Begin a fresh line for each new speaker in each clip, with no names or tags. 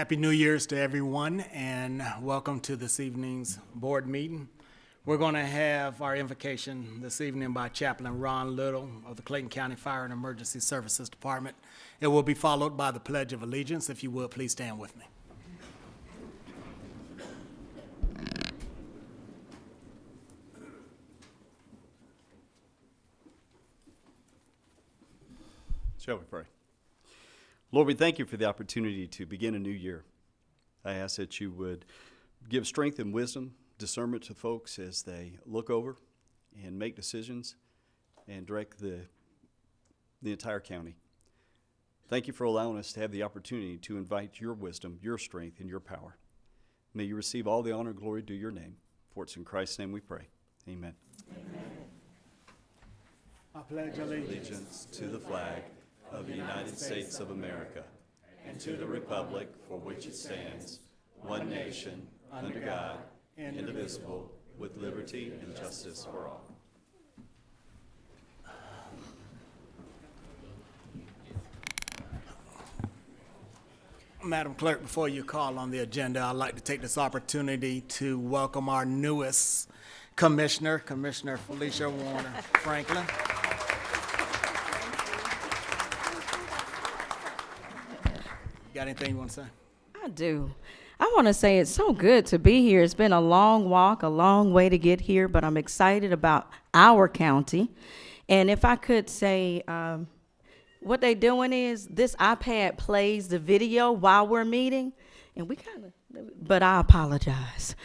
Happy New Year's to everyone, and welcome to this evening's board meeting. We're going to have our invocation this evening by Chaplain Ron Little of the Clayton County Fire and Emergency Services Department. It will be followed by the Pledge of Allegiance. If you would, please stand with me.
Shall we pray? Lord, we thank you for the opportunity to begin a new year. I ask that you would give strength and wisdom, discernment to folks as they look over and make decisions and direct the entire county. Thank you for allowing us to have the opportunity to invite your wisdom, your strength, and your power. May you receive all the honor and glory due your name. For it's in Christ's name we pray. Amen.
Amen. I pledge allegiance
To the flag of the United States of America and to the republic for which it stands, one nation, under God, indivisible, with liberty and justice for all.
Madam Clerk, before you call on the agenda, I'd like to take this opportunity to welcome our newest commissioner, Commissioner Felicia Warner Franklin. Got anything you want to say?
I do. I want to say it's so good to be here. It's been a long walk, a long way to get here, but I'm excited about our county. And if I could say, what they're doing is this iPad plays the video while we're meeting, and but I apologize.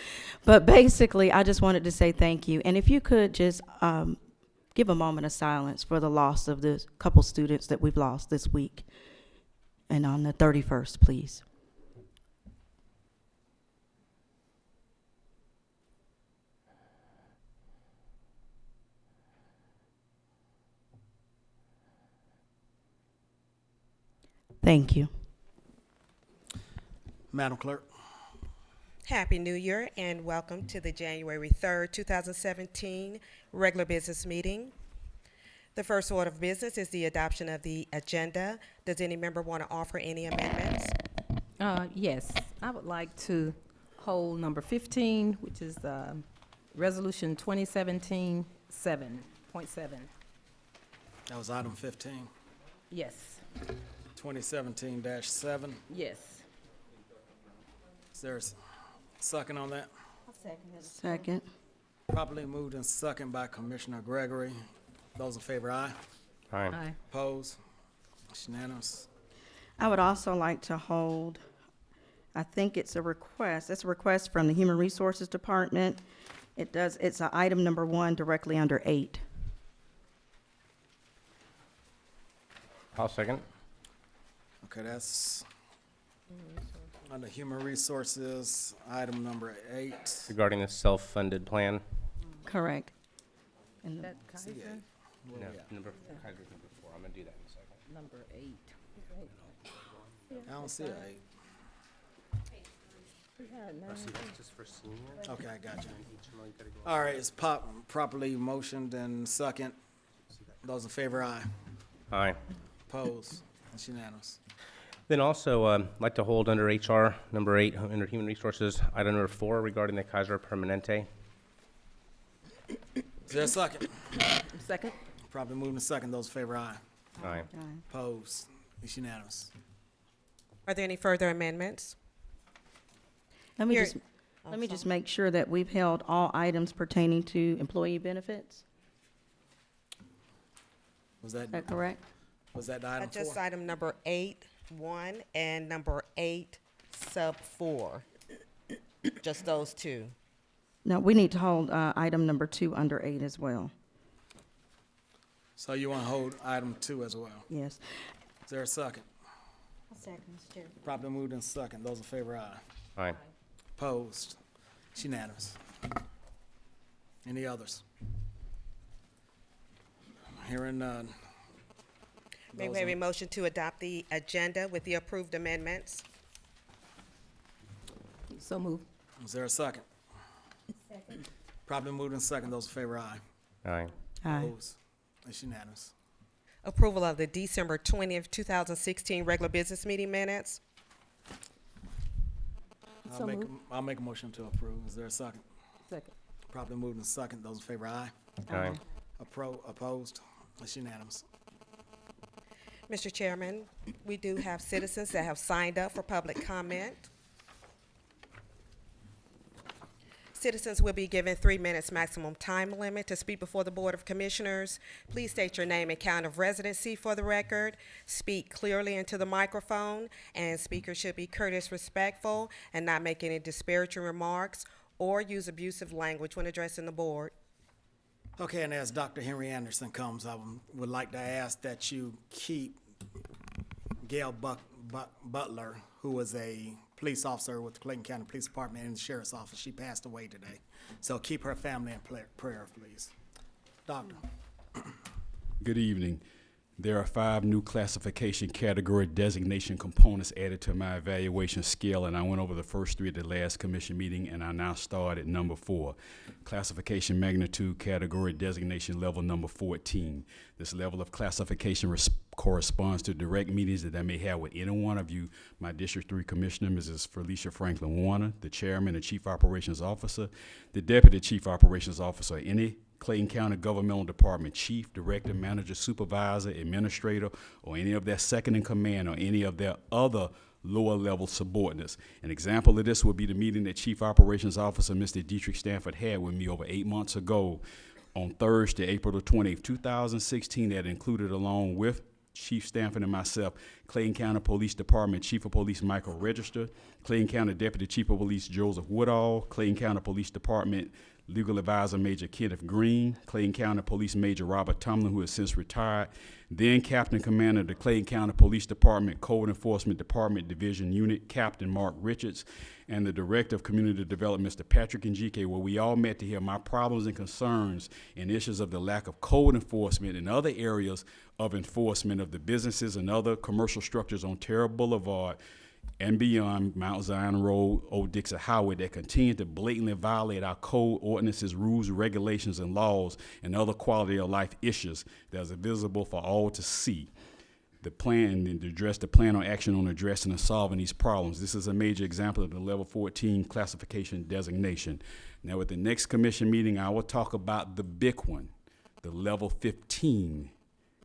But basically, I just wanted to say thank you. And if you could just give a moment of silence for the loss of the couple students that we've lost this week. And on the 31st, please. Thank you.
Madam Clerk.
Happy New Year and welcome to the January 3rd, 2017 regular business meeting. The first order of business is the adoption of the agenda. Does any member want to offer any amendments?
Yes, I would like to hold number 15, which is Resolution 2017-7.7.
That was item 15.
Yes,
2017-7.
yes.
Is there a second on that?
Second.
Properly moved and second by Commissioner Gregory. Those in favor, aye.
Aye.
Opposed? It's unanimous.
I would also like to hold, I think it's a request from the Human Resources Department. It's item number 1 directly under 8.
I'll second.
Okay, that's under Human Resources, item number 8.
Regarding the self-funded plan.
Correct. And
That Kaiser,
Where
No,
we at?
number 4. I'm gonna do that in a second.
number 8.
I don't see an 8.
That's just for senior.
Okay, I got you. All right, it's properly motioned and second. Those in favor, aye.
Aye.
Opposed? It's unanimous.
Then also, like to hold under HR number 8, under Human Resources, item number 4 regarding the Kaiser Permanente.
Is there a second?
Second?
Properly moved and second. Those in favor, aye.
Aye.
Opposed? It's unanimous.
Are there any further amendments?
let me
Here-
just make sure that we've held all items pertaining to employee benefits.
Was
Is that correct?
the item
Just
4?
item number 8(1) and number 8(4). Just those two.
No, we need to hold item number 2 under 8 as well.
So you want to hold item 2 as well?
Yes.
Is there a second? Properly moved and second. Those in favor, aye.
Aye.
Opposed? It's unanimous. Any others? Hearing none.
May
Those
we have a
in-
motion to adopt the agenda with the approved amendments?
So move.
Is there a second? Properly moved and second. Those in favor, aye.
Aye.
Aye.
Opposed? It's unanimous.
Approval of the December 20th, 2016 regular business meeting minutes?
So moved.
I'll make a motion to approve. Is there a second?
Second.
Properly moved and second. Those in favor, aye.
Aye.
Opposed? It's unanimous.
Mr. Chairman, we do have citizens that have signed up for public comment. Citizens will be given 3 minutes maximum time limit to speak before the Board of Commissioners. Please state your name and count of residency for the record. Speak clearly into the microphone, and speakers should be courteous, respectful, and not make any disparaging remarks or use abusive language when addressing the board.
Okay, and as Dr. Henry Anderson comes, I would like to ask that you keep Gail Butler, who was a police officer with the Clayton County Police Department and the Sheriff's Office. She passed away today. So keep her family in prayer, please. Doctor.
Good evening. There are 5 new classification category designation components added to my evaluation scale, and I went over the first 3 at the last commission meeting, and I now start at number 4. Classification magnitude category designation level number 14. This level of classification corresponds to direct meetings that I may have with any one of you, my District 3 Commissioner, Mrs. Felicia Franklin Warner, the Chairman and Chief Operations Officer, the Deputy Chief Operations Officer, any Clayton County Governmental Department Chief, Director, Manager, Supervisor, Administrator, or any of their second in command or any of their other lower level subordinates. An example of this would be the meeting that Chief Operations Officer Mr. Dietrich Stanford had with me over 8 months ago on Thursday, April the 20th, 2016, that included, along with Chief Stanford and myself, Clayton County Police Department Chief of Police Michael Register, Clayton County Deputy Chief of Police Joseph Woodall, Clayton County Police Department Legal Advisor Major Kenneth Green, Clayton County Police Major Robert Tomlin, who has since retired, then Captain Commander of the Clayton County Police Department Code Enforcement Department Division Unit, Captain Mark Richards, and the Director of Community Development, Mr. Patrick Njike, where we all met to hear my problems and concerns and issues of the lack of code enforcement and other areas of enforcement of the businesses and other commercial structures on Terra Boulevard and beyond Mount Zion Road, Old Dixie Highway, that continue to blatantly violate our code, ordinances, rules, regulations, and laws, and other quality of life issues that is visible for all to see. The plan and to address the plan on action on addressing and solving these problems. This is a major example of the level 14 classification designation. Now, at the next commission meeting, I will talk about the big one, the level 15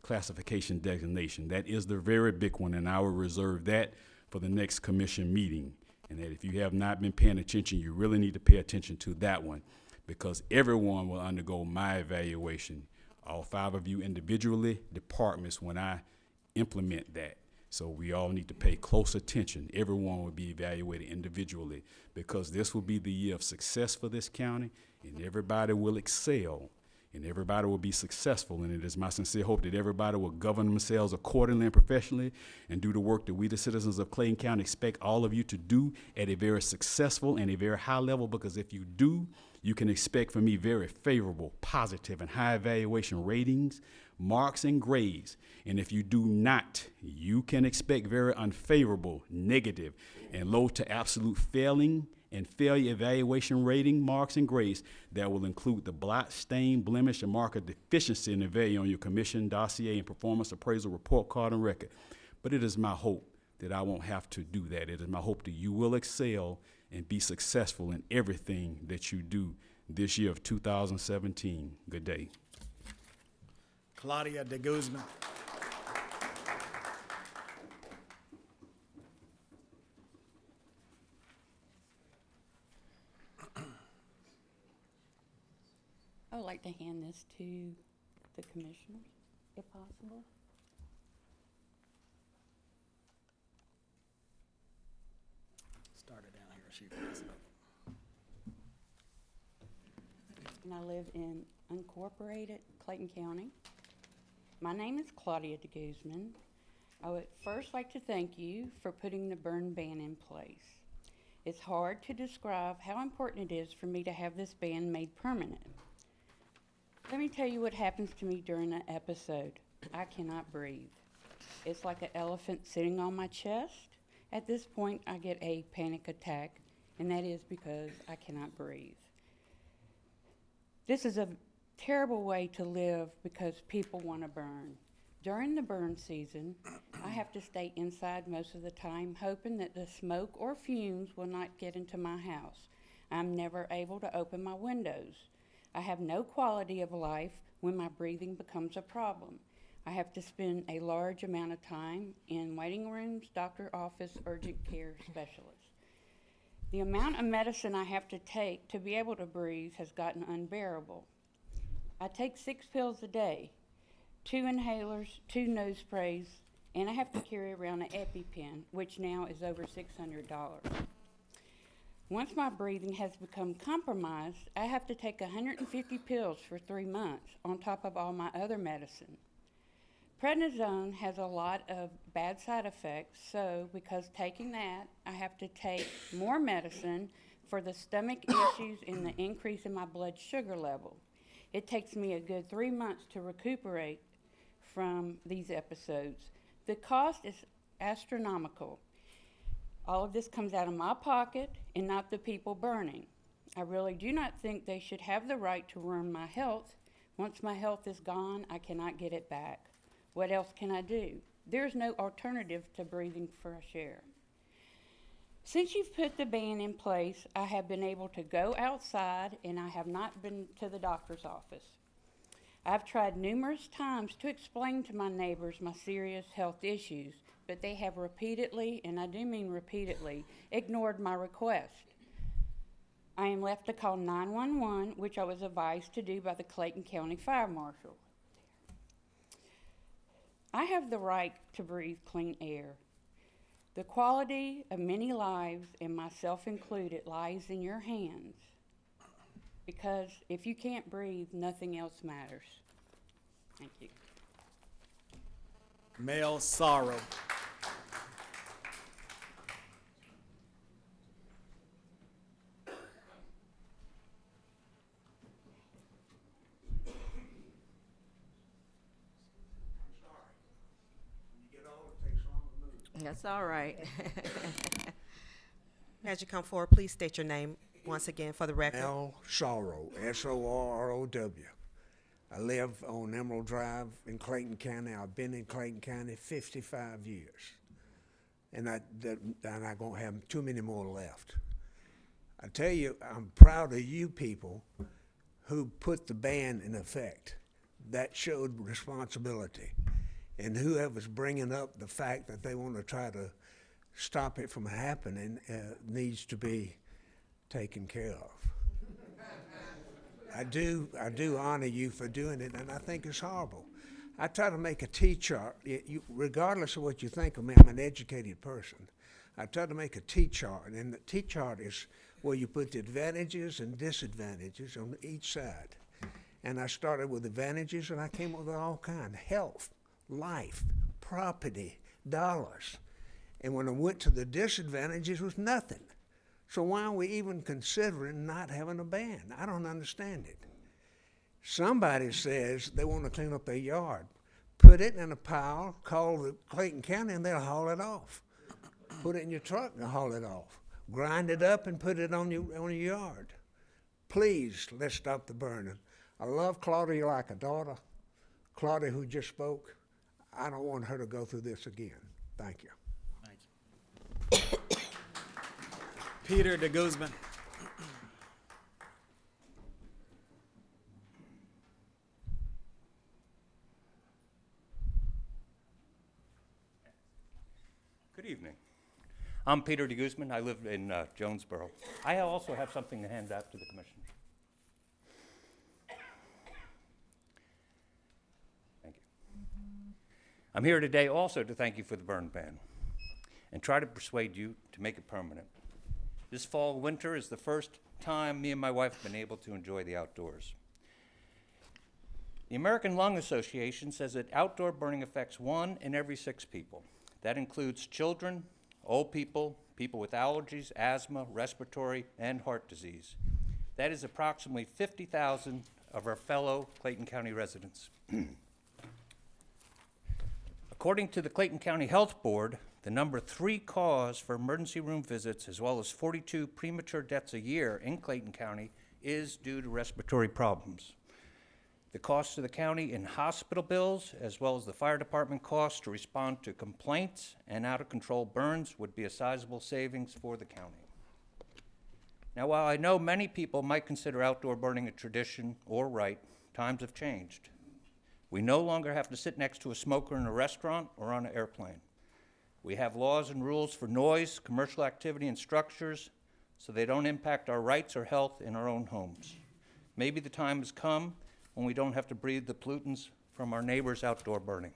classification designation. That is the very big one, and I will reserve that for the next commission meeting. And that if you have not been paying attention, you really need to pay attention to that one, because everyone will undergo my evaluation. All 5 of you individually, departments, when I implement that. So we all need to pay close attention. Everyone will be evaluated individually, because this will be the year of success for this county, and everybody will excel, and everybody will be successful. And it is my sincere hope that everybody will govern themselves accordingly and professionally and do the work that we, the citizens of Clayton County, expect all of you to do at a very successful and a very high level, because if you do, you can expect from me very favorable, positive, and high evaluation ratings, marks, and grades. And if you do not, you can expect very unfavorable, negative, and low to absolute failing and failure evaluation rating, marks, and grades that will include the blot, stain, blemish, and mark of deficiency in the value on your commission, dossier, and performance appraisal report card and record. But it is my hope that I won't have to do that. It is my hope that you will excel and be successful in everything that you do this year of 2017. Good day.
Claudia de Guzman.
I would like to hand this to the commissioners, if possible.
Start it down here. She can sit up.
And I live in unincorporated Clayton County. My name is Claudia de Guzman. I would first like to thank you for putting the burn ban in place. It's hard to describe how important it is for me to have this ban made permanent. Let me tell you what happens to me during an episode. I cannot breathe. It's like an elephant sitting on my chest. At this point, I get a panic attack, and that is because I cannot breathe. This is a terrible way to live because people want to burn. During the burn season, I have to stay inside most of the time, hoping that the smoke or fumes will not get into my house. I'm never able to open my windows. I have no quality of life when my breathing becomes a problem. I have to spend a large amount of time in waiting rooms, doctor office, urgent care specialists. The amount of medicine I have to take to be able to breathe has gotten unbearable. I take 6 pills a day, 2 inhalers, 2 nose sprays, and I have to carry around an EpiPen, which now is over $600. Once my breathing has become compromised, I have to take 150 pills for 3 months on top of all my other medicine. Prednisone has a lot of bad side effects, so because taking that, I have to take more medicine for the stomach issues and the increase in my blood sugar level. It takes me a good 3 months to recuperate from these episodes. The cost is astronomical. All of this comes out of my pocket and not the people burning. I really do not think they should have the right to ruin my health. Once my health is gone, I cannot get it back. What else can I do? There's no alternative to breathing fresh air. Since you've put the ban in place, I have been able to go outside and I have not been to the doctor's office. I've tried numerous times to explain to my neighbors my serious health issues, but they have repeatedly, and I do mean repeatedly, ignored my request. I am left to call 911, which I was advised to do by the Clayton County Fire Marshal. I have the right to breathe clean air. The quality of many lives, and myself included, lies in your hands. Because if you can't breathe, nothing else matters. Thank you.
Mel Sorrow.
That's all right.
As you come forward, please state your name once again for the record.
Mel Sorrow, Sorrow. I live on Emerald Drive in Clayton County. I've been in Clayton County 55 years. And I'm not going to have too many more left. I tell you, I'm proud of you people who put the ban in effect. That showed responsibility. And whoever's bringing up the fact that they want to try to stop it from happening needs to be taken care of. I do honor you for doing it, and I think it's horrible. I try to make a T-chart. Regardless of what you think of me, I'm an educated person. I try to make a T-chart, and the T-chart is where you put the advantages and disadvantages on each side. And I started with advantages, and I came up with all kinds: health, life, property, dollars. And when I went to the disadvantages, was nothing. So why are we even considering not having a ban? I don't understand it. Somebody says they want to clean up their yard. Put it in a pile, call the Clayton County, and they'll haul it off. Put it in your truck and haul it off. Grind it up and put it on your yard. Please, let's stop the burning. I love Claudia like a daughter. Claudia, who just spoke, I don't want her to go through this again. Thank you.
Thank you. Peter de Guzman.
Good evening. I'm Peter de Guzman. I live in Jonesboro. I also have something to hand out to the commissioners. Thank you. I'm here today also to thank you for the burn ban and try to persuade you to make it permanent. This fall, winter is the first time me and my wife have been able to enjoy the outdoors. The American Lung Association says that outdoor burning affects 1 in every 6 people. That includes children, old people, people with allergies, asthma, respiratory, and heart disease. That is approximately 50,000 of our fellow Clayton County residents. According to the Clayton County Health Board, the number 3 cause for emergency room visits, as well as 42 premature deaths a year in Clayton County, is due to respiratory problems. The cost to the county in hospital bills, as well as the fire department costs to respond to complaints and out-of-control burns, would be a sizable savings for the county. Now, while I know many people might consider outdoor burning a tradition or right, times have changed. We no longer have to sit next to a smoker in a restaurant or on an airplane. We have laws and rules for noise, commercial activity, and structures, so they don't impact our rights or health in our own homes. Maybe the time has come when we don't have to breathe the pollutants from our neighbors' outdoor burning.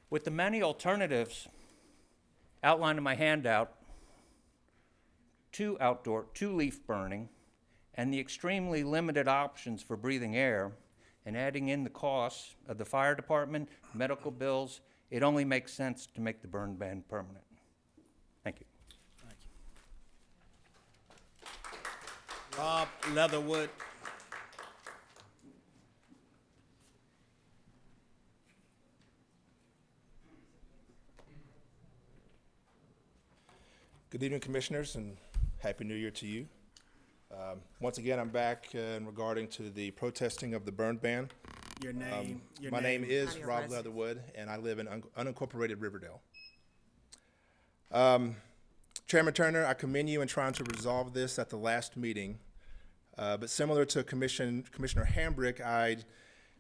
With the many alternatives outlined in my handout to leaf burning, and the extremely limited options for breathing air, and adding in the costs of the fire department, medical bills, it only makes sense to make the burn ban permanent. Thank you.
Rob Leatherwood.
Good evening, Commissioners, and Happy New Year to you. Once again, I'm back in regarding to the protesting of the burn ban.
Your name.
My name is
County
Rob
resident.
Leatherwood, and I live in unincorporated Riverdale. Chairman Turner, I commend you in trying to resolve this at the last meeting, but similar to Commissioner Hambrick, I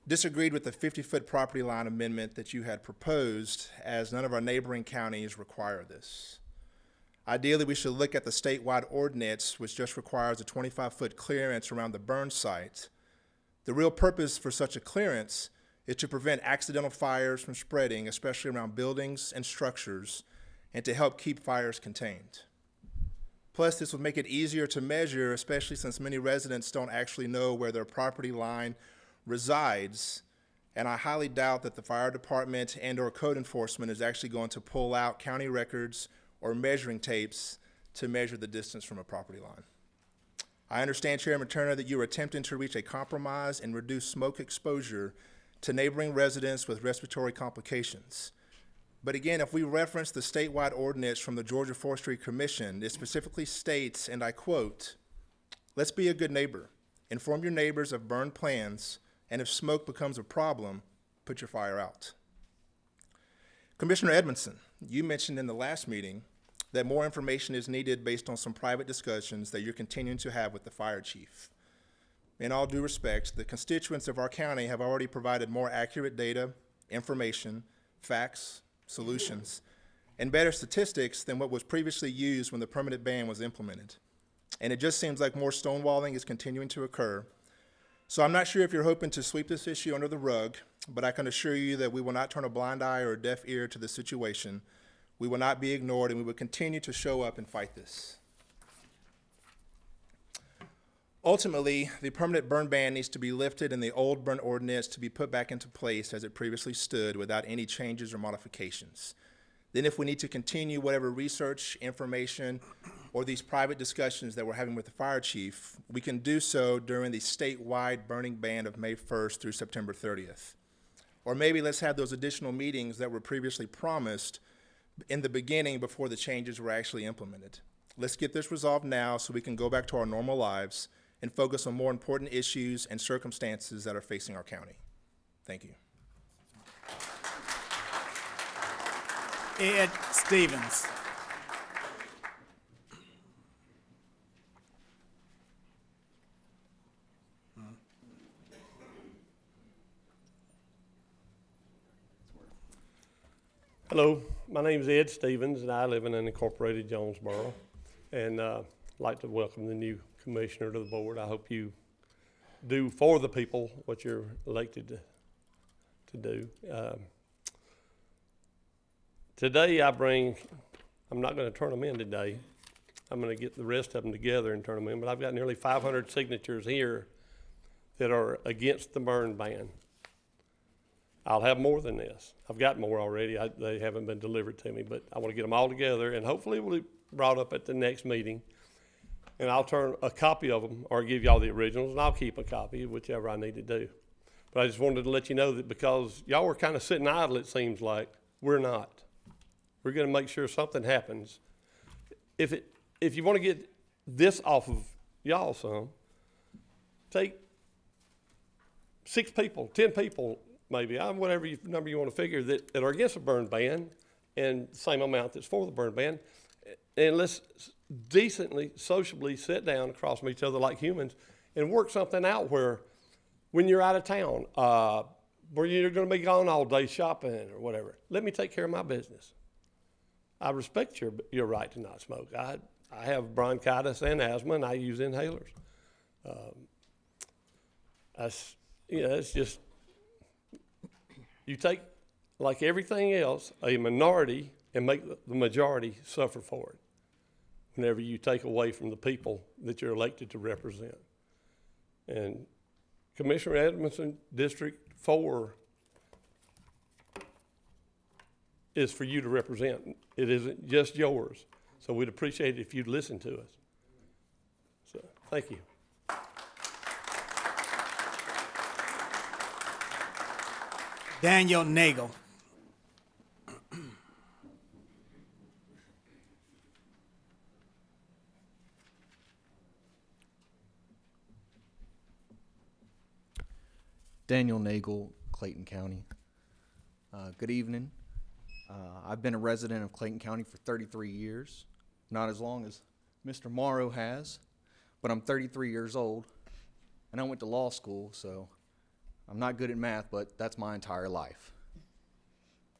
disagreed with the 50-foot property line amendment that you had proposed, as none of our neighboring counties require this. Ideally, we should look at the statewide ordinance, which just requires a 25-foot clearance around the burn site. The real purpose for such a clearance is to prevent accidental fires from spreading, especially around buildings and structures, and to help keep fires contained. Plus, this would make it easier to measure, especially since many residents don't actually know where their property line resides, and I highly doubt that the fire department and/or code enforcement is actually going to pull out county records or measuring tapes to measure the distance from a property line. I understand, Chairman Turner, that you are attempting to reach a compromise and reduce smoke exposure to neighboring residents with respiratory complications. But again, if we reference the statewide ordinance from the Georgia Forestry Commission, it specifically states, and I quote, "Let's be a good neighbor. Inform your neighbors of burn plans, and if smoke becomes a problem, put your fire out." Commissioner Edmondson, you mentioned in the last meeting that more information is needed based on some private discussions that you're continuing to have with the fire chief. In all due respect, the constituents of our county have already provided more accurate data, information, facts, solutions, and better statistics than what was previously used when the permanent ban was implemented. And it just seems like more stonewalling is continuing to occur. So I'm not sure if you're hoping to sweep this issue under the rug, but I can assure you that we will not turn a blind eye or a deaf ear to the situation. We will not be ignored, and we will continue to show up and fight this. Ultimately, the permanent burn ban needs to be lifted and the old burn ordinance to be put back into place as it previously stood without any changes or modifications. Then if we need to continue whatever research, information, or these private discussions that we're having with the fire chief, we can do so during the statewide burning ban of May 1st through September 30th. Or maybe let's have those additional meetings that were previously promised in the beginning before the changes were actually implemented. Let's get this resolved now so we can go back to our normal lives and focus on more important issues and circumstances that are facing our county. Thank you.
Ed Stevens.
Hello, my name is Ed Stevens, and I live in unincorporated Jonesboro. And I'd like to welcome the new commissioner to the board. I hope you do for the people what you're elected to do. Today I'm not going to turn them in today. I'm going to get the rest of them together and turn them in, but I've got nearly 500 signatures here that are against the burn ban. I'll have more than this. I've got more already. They haven't been delivered to me, but I want to get them all together, and hopefully we'll be brought up at the next meeting. And I'll turn a copy of them or give y'all the originals, and I'll keep a copy, whichever I need to do. But I just wanted to let you know that because y'all were kind of sitting idle, it seems like, we're not. We're going to make sure something happens. If you want to get this off of y'all some, take 6 people, 10 people, maybe, whatever number you want to figure, that are against the burn ban, and the same amount that's for the burn ban. And let's decently, sociably sit down across from each other like humans and work something out where when you're out of town, where you're going to be gone all day shopping or whatever, let me take care of my business. I respect your right to not smoke. I have bronchitis and asthma, and I use inhalers. It's just, you take, like everything else, a minority and make the majority suffer for it whenever you take away from the people that you're elected to represent. And Commissioner Edmondson, District 4 is for you to represent. It isn't just yours. So we'd appreciate it if you'd listen to us. So, thank you.
Daniel Nagel.
Daniel Nagel, Clayton County. Good evening. I've been a resident of Clayton County for 33 years. Not as long as Mr. Morrow has, but I'm 33 years old, and I went to law school, so I'm not good at math, but that's my entire life.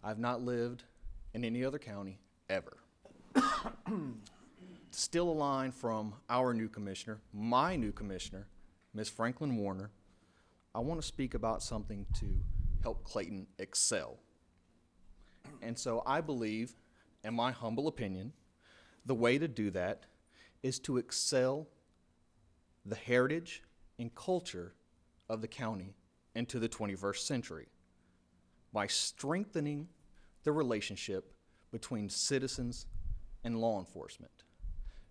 I've not lived in any other county ever. Still a line from our new commissioner, my new commissioner, Ms. Franklin Warner. I want to speak about something to help Clayton excel. And so I believe, in my humble opinion, the way to do that is to excel the heritage and culture of the county into the 21st century by strengthening the relationship between citizens and law enforcement.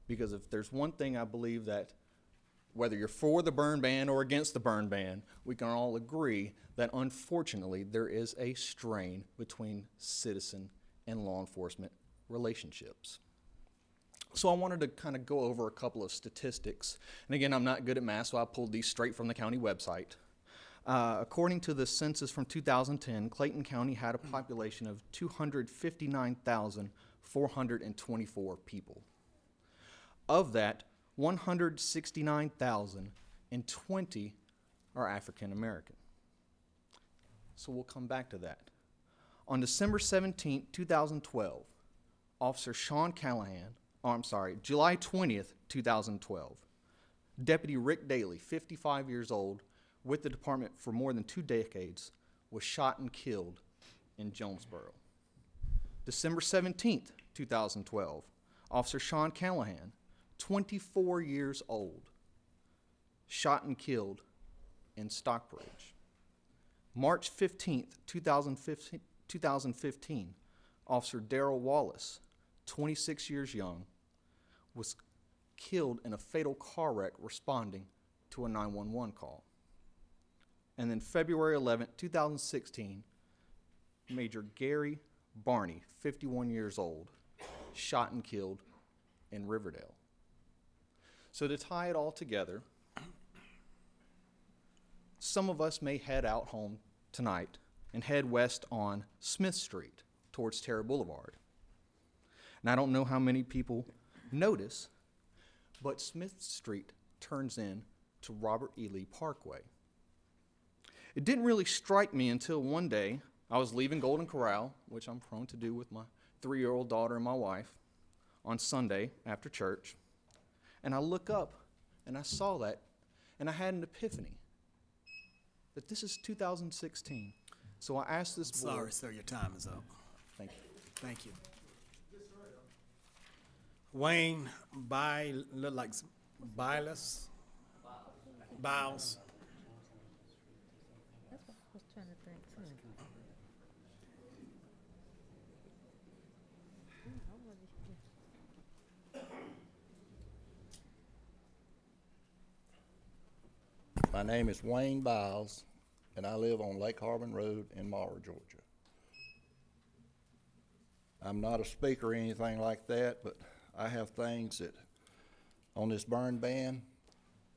Because if there's one thing I believe that whether you're for the burn ban or against the burn ban, we can all agree that unfortunately there is a strain between citizen and law enforcement relationships. So I wanted to kind of go over a couple of statistics. And again, I'm not good at math, so I pulled these straight from the county website. According to the census from 2010, Clayton County had a population of 259,424 people. Of that, 169,020 are African American. So we'll come back to that. On December 17, 2012, Officer Sean Callahan, July 20th, 2012, Deputy Rick Daly, 55 years old, with the department for more than 2 decades, was shot and killed in Jonesboro. December 17th, 2012, Officer Sean Callahan, 24 years old, shot and killed in Stockbridge. March 15th, 2015, Officer Darrell Wallace, 26 years young, was killed in a fatal car wreck responding to a 911 call. And then February 11th, 2016, Major Gary Barney, 51 years old, shot and killed in Riverdale. So to tie it all together, some of us may head out home tonight and head west on Smith Street towards Terra Boulevard. And I don't know how many people notice, but Smith Street turns in to Robert E. Lee Parkway. It didn't really strike me until one day I was leaving Golden Corral, which I'm prone to do with my 3-year-old daughter and my wife, on Sunday after church. And I look up and I saw that and I had an epiphany that this is 2016. So I asked this board.
Sorry, sir, your time is up.
Thank you.
Thank you. Wayne look like Biles. Biles.
My name is Wayne Biles, and I live on Lake Harbin Road in Mara, Georgia. I'm not a speaker or anything like that, but I have things that on this burn ban,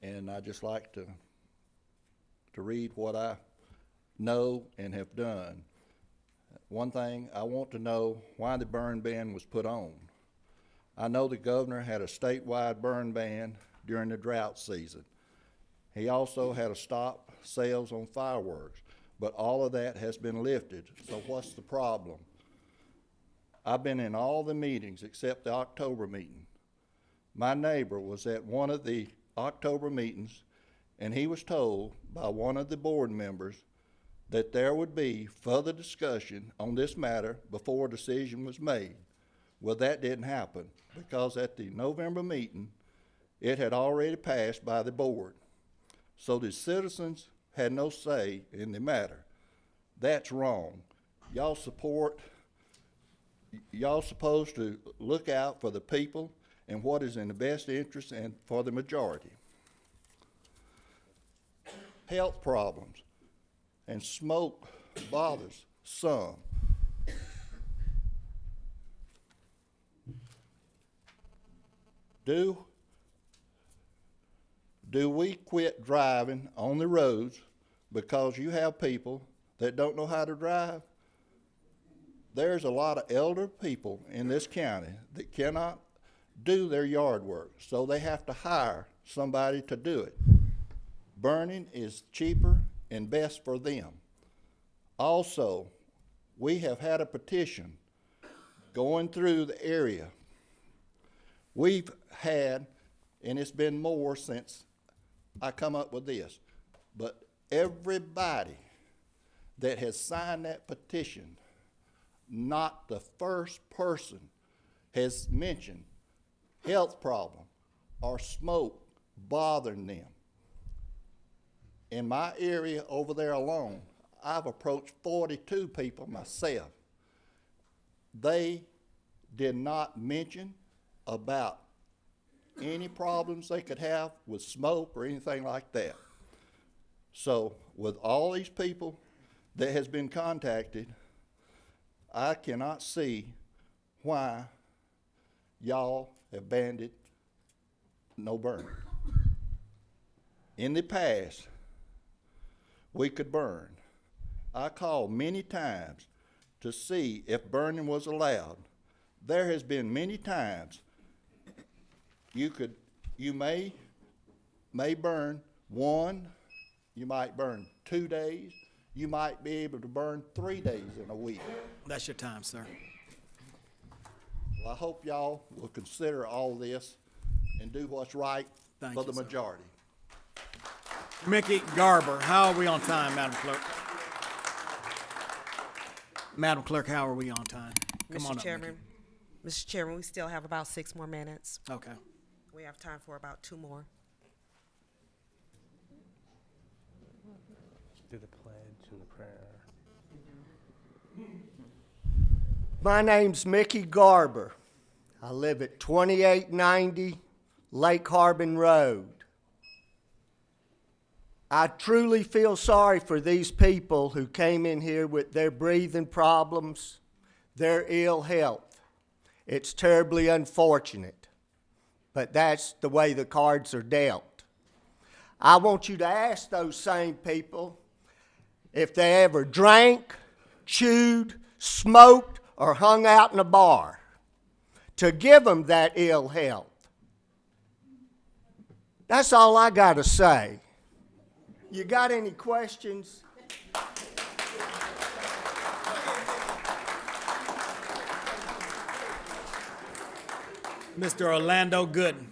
and I just like to to read what I know and have done. One thing, I want to know why the burn ban was put on. I know the governor had a statewide burn ban during the drought season. He also had to stop sales on fireworks, but all of that has been lifted, so what's the problem? I've been in all the meetings except the October meeting. My neighbor was at one of the October meetings, and he was told by one of the board members that there would be further discussion on this matter before a decision was made. Well, that didn't happen, because at the November meeting, it had already passed by the board. So the citizens had no say in the matter. That's wrong. Y'all supposed to look out for the people and what is in the best interest and for the majority. Health problems and smoke bothers some. Do we quit driving on the roads because you have people that don't know how to drive? There's a lot of elder people in this county that cannot do their yard work, so they have to hire somebody to do it. Burning is cheaper and best for them. Also, we have had a petition going through the area. We've had, and it's been more since I come up with this, but everybody that has signed that petition, not the first person has mentioned health problem or smoke bothering them. In my area over there alone, I've approached 42 people myself. They did not mention about any problems they could have with smoke or anything like that. So with all these people that has been contacted, I cannot see why y'all have banned it, no burn. In the past, we could burn. I called many times to see if burning was allowed. There has been many times you may burn one, you might burn 2 days, you might be able to burn 3 days in a week.
That's your time, sir.
Well, I hope y'all will consider all this and do what's right for the majority.
Mickey Garber, how are we on time, Madam Clerk? Madam Clerk, how are we on time? Come on
Mr.
up,
Chairman, Mr. Chairman, we still have about 6 more minutes.
Okay.
We have time for about 2 more.
Do the pledge and the prayer.
My name's Mickey Garber. I live at 2890 Lake Harbin Road. I truly feel sorry for these people who came in here with their breathing problems, their ill health. It's terribly unfortunate, but that's the way the cards are dealt. I want you to ask those same people if they ever drank, chewed, smoked, or hung out in a bar to give them that ill health. That's all I got to say. You got any questions?
Mr. Orlando Gooden.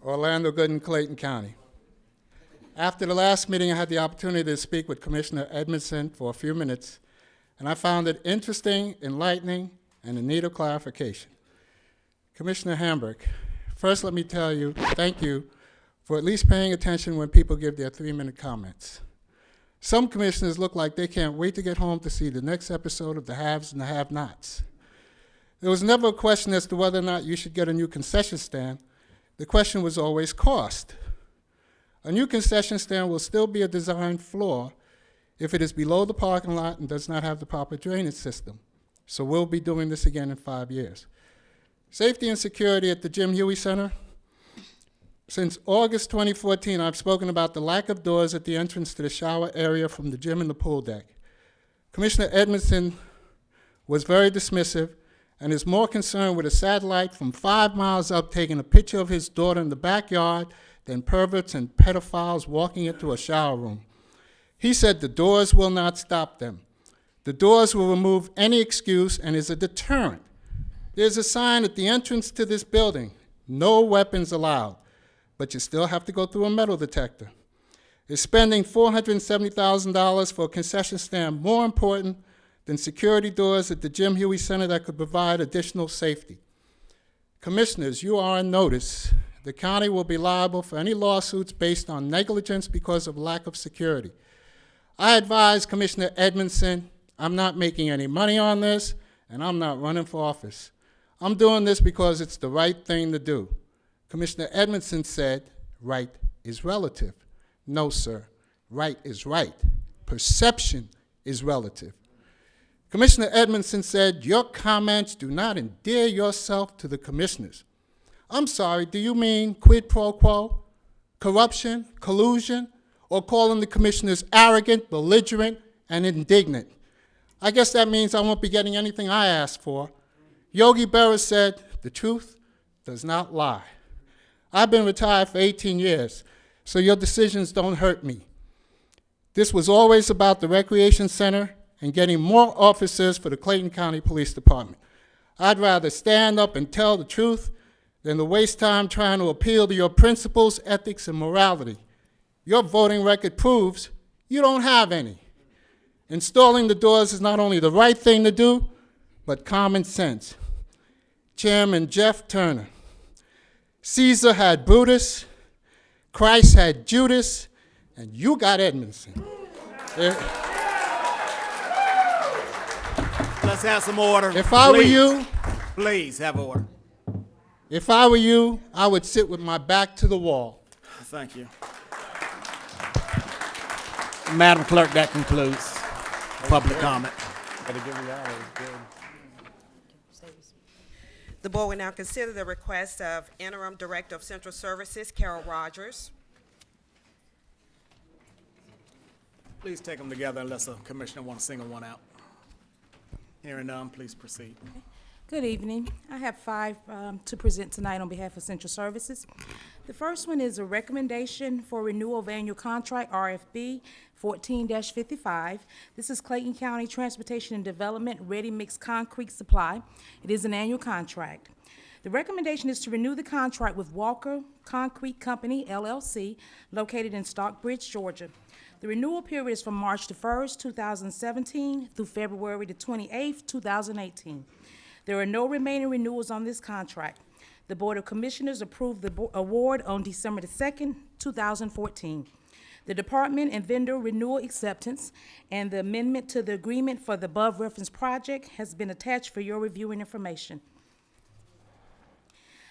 Orlando Gooden, Clayton County. After the last meeting, I had the opportunity to speak with Commissioner Edmondson for a few minutes, and I found it interesting, enlightening, and in need of clarification. Commissioner Hambrick, first let me tell you, thank you for at least paying attention when people give their 3-minute comments. Some commissioners look like they can't wait to get home to see the next episode of The Haves and the Have-Nots. There was never a question as to whether or not you should get a new concession stand. The question was always cost. A new concession stand will still be a design flaw if it is below the parking lot and does not have the proper drainage system. So we'll be doing this again in 5 years. Safety and security at the Jim Huey Center. Since August 2014, I've spoken about the lack of doors at the entrance to the shower area from the gym and the pool deck. Commissioner Edmondson was very dismissive and is more concerned with a satellite from 5 miles up taking a picture of his daughter in the backyard than perverts and pedophiles walking into a shower room. He said the doors will not stop them. The doors will remove any excuse and is a deterrent. There's a sign at the entrance to this building, no weapons allowed, but you still have to go through a metal detector. Is spending $470,000 for a concession stand more important than security doors at the Jim Huey Center that could provide additional safety? Commissioners, you are on notice. The county will be liable for any lawsuits based on negligence because of lack of security. I advise Commissioner Edmondson, I'm not making any money on this, and I'm not running for office. I'm doing this because it's the right thing to do. Commissioner Edmondson said, right is relative. No, sir, right is right. Perception is relative. Commissioner Edmondson said, your comments do not endear yourself to the commissioners. I'm sorry, do you mean quid pro quo, corruption, collusion, or calling the commissioners arrogant, belligerent, and indignant? I guess that means I won't be getting anything I asked for. Yogi Berra said, the truth does not lie. I've been retired for 18 years, so your decisions don't hurt me. This was always about the recreation center and getting more officers for the Clayton County Police Department. I'd rather stand up and tell the truth than to waste time trying to appeal to your principles, ethics, and morality. Your voting record proves you don't have any. Installing the doors is not only the right thing to do, but common sense. Chairman Jeff Turner, Caesar had Brutus, Christ had Judas, and you got Edmondson.
Let's have some order.
If I were you,
please have order.
If I were you, I would sit with my back to the wall.
Thank you. Madam Clerk, that concludes public comment.
The board will now consider the request of Interim Director of Central Services, Carol Rogers.
Please take them together unless a commissioner wants to single one out. Hearing none, please proceed.
Good evening. I have 5 to present tonight on behalf of Central Services. The first one is a recommendation for renewal of annual contract, RFB 14-55. This is Clayton County Transportation and Development Ready Mix Concrete Supply. It is an annual contract. The recommendation is to renew the contract with Walker Concrete Company, LLC, located in Stockbridge, Georgia. The renewal period is from March the 1st, 2017 through February the 28th, 2018. There are no remaining renewals on this contract. The Board of Commissioners approved the award on December the 2nd, 2014. The department and vendor renewal acceptance and the amendment to the agreement for the above referenced project has been attached for your review and information.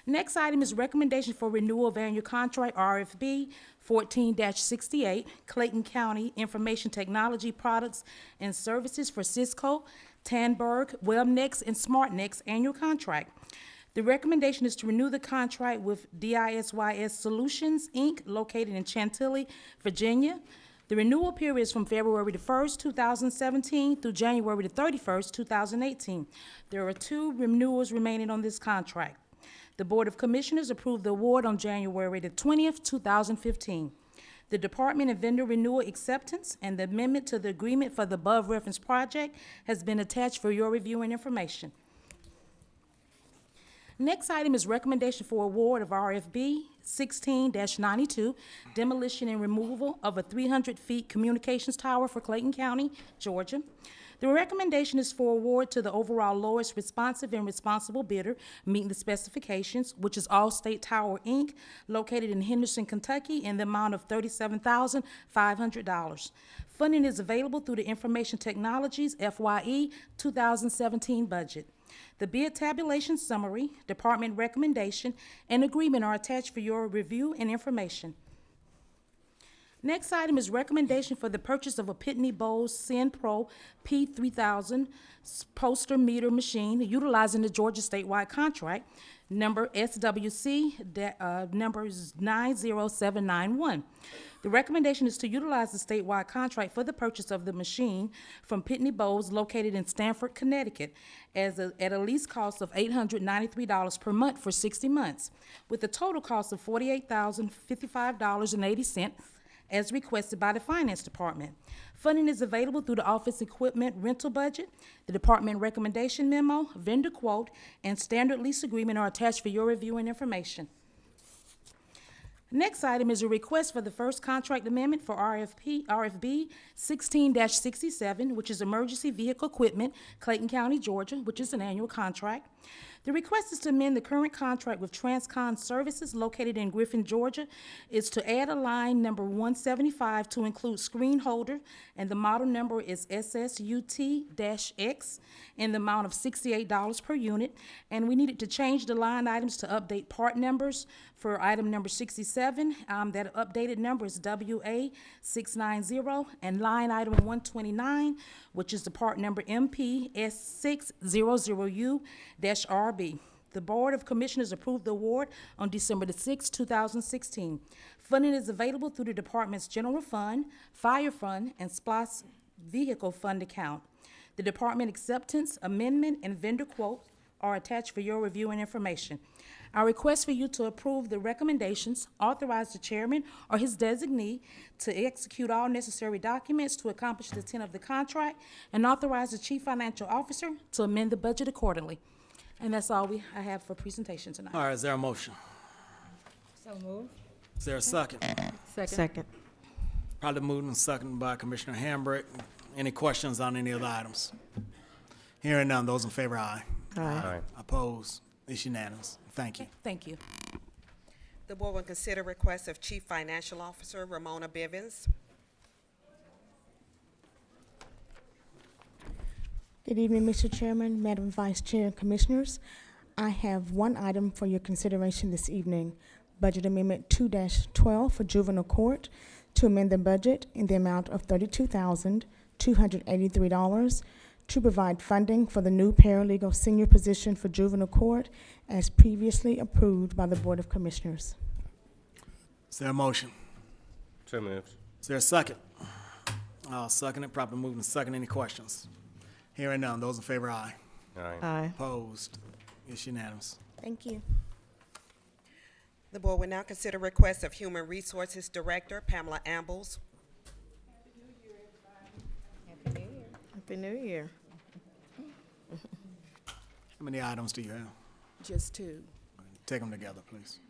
Next item is recommendation for renewal of annual contract, RFB 14-68, Clayton County Information Technology Products and Services for Cisco, Tandberg, WebNext, and SmartNext annual contract. The recommendation is to renew the contract with DISYS Solutions, Inc., located in Chantilly, Virginia. The renewal period is from February the 1st, 2017 through January the 31st, 2018. There are 2 renewals remaining on this contract. The Board of Commissioners approved the award on January the 20th, 2015. The department and vendor renewal acceptance and the amendment to the agreement for the above referenced project has been attached for your review and information. Next item is recommendation for award of RFB 16-92, demolition and removal of a 300-feet communications tower for Clayton County, Georgia. The recommendation is for award to the overall lowest responsive and responsible bidder, meeting the specifications, which is Allstate Tower, Inc., located in Henderson, Kentucky, in the amount of $37,500. Funding is available through the Information Technologies FYE 2017 budget. The bid tabulation summary, department recommendation, and agreement are attached for your review and information. Next item is recommendation for the purchase of a Pitney Bowes Syn Pro P3000 poster meter machine utilizing the Georgia statewide contract, number SWC numbers 90791. The recommendation is to utilize the statewide contract for the purchase of the machine from Pitney Bowes located in Stamford, Connecticut, at a lease cost of $893 per month for 60 months, with a total cost of $48,055.80 as requested by the Finance Department. Funding is available through the office equipment rental budget. The department recommendation memo, vendor quote, and standard lease agreement are attached for your review and information. Next item is a request for the first contract amendment for RFB 16-67, which is emergency vehicle equipment, Clayton County, Georgia, which is an annual contract. The request is to amend the current contract with Transcon Services located in Griffin, Georgia. Is to add a line number 175 to include screen holder, and the model number is SSUT-X in the amount of $68 per unit. And we needed to change the line items to update part numbers. For item number 67, that updated number is WA690, and line item 129, which is the part number MP S600U-RB. The Board of Commissioners approved the award on December the 6th, 2016. Funding is available through the department's general fund, fire fund, and SPLOST vehicle fund account. The department acceptance, amendment, and vendor quote are attached for your review and information. I request for you to approve the recommendations, authorize the chairman or his designee to execute all necessary documents to accomplish the intent of the contract, and authorize the chief financial officer to amend the budget accordingly. And that's all I have for presentation tonight.
All right, is there a motion?
So moved.
Is there a second?
Second.
Probably moved and seconded by Commissioner Hambrick. Any questions on any of the items? Hearing none, those in favor, aye.
Aye.
Opposed? It's unanimous. Thank you.
Thank you.
The board will consider requests of Chief Financial Officer Ramona Bivens.
Good evening, Mr. Chairman, Madam Vice Chair, and Commissioners. I have one item for your consideration this evening, Budget Amendment 2-12 for Juvenile Court to amend the budget in the amount of $32,283 to provide funding for the new paralegal senior position for Juvenile Court as previously approved by the Board of Commissioners.
Is there a motion?
So moved.
Is there a second? I'll second it. Properly moved and second. Any questions? Hearing none, those in favor, aye.
Aye.
Opposed? It's unanimous.
Thank you.
The board will now consider requests of Human Resources Director Pamela Ambles.
Happy New Year.
How many items do you have?
Just two.
Take them together, please.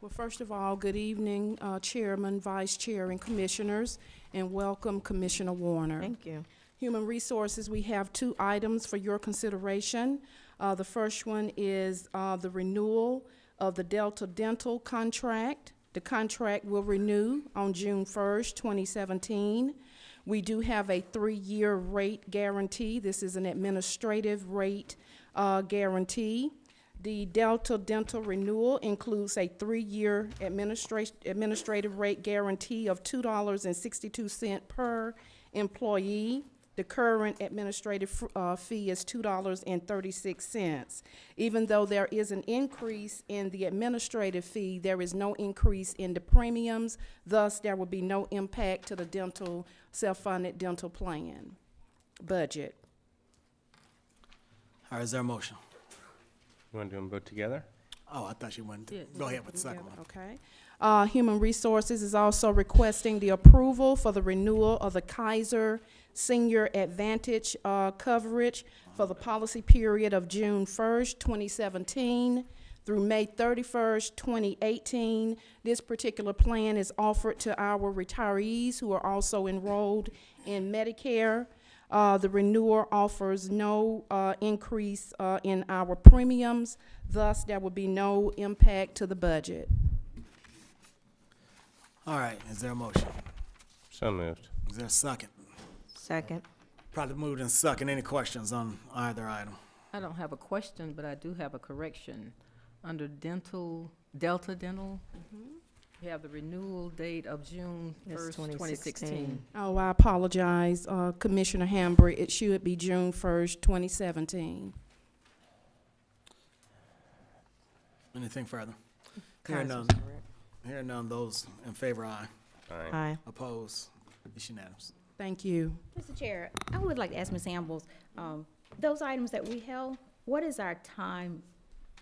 Well, first of all, good evening, Chairman, Vice Chair, and Commissioners, and welcome Commissioner Warner.
Thank you.
Human Resources, we have two items for your consideration. The first one is the renewal of the Delta Dental contract. The contract will renew on June 1st, 2017. We do have a 3-year rate guarantee. This is an administrative rate guarantee. The Delta Dental renewal includes a 3-year administrative rate guarantee of $2.62 per employee. The current administrative fee is $2.36. Even though there is an increase in the administrative fee, there is no increase in the premiums. Thus, there will be no impact to the dental, self-funded dental plan budget.
All right, is there a motion?
You want to do them both together?
Oh, I thought you wanted
Yeah,
to. Go ahead with the second one.
Okay. Human Resources is also requesting the approval for the renewal of the Kaiser Senior Advantage coverage for the policy period of June 1st, 2017 through May 31st, 2018. This particular plan is offered to our retirees who are also enrolled in Medicare. The renewal offers no increase in our premiums. Thus, there will be no impact to the budget.
All right, is there a motion?
So moved.
Is there a second?
Second.
Probably moved and second. Any questions on either item?
I don't have a question, but I do have a correction. Under Delta Dental, we have the renewal date of June
It's
1st,
2016.
2016.
Oh, I apologize, Commissioner Hambrick. It should be June 1st, 2017.
Anything further? Hearing none. Hearing none, those in favor, aye.
Aye.
Opposed? It's unanimous.
Thank you.
Mr. Chair, I would like to ask Ms. Ambles, those items that we held, what is our time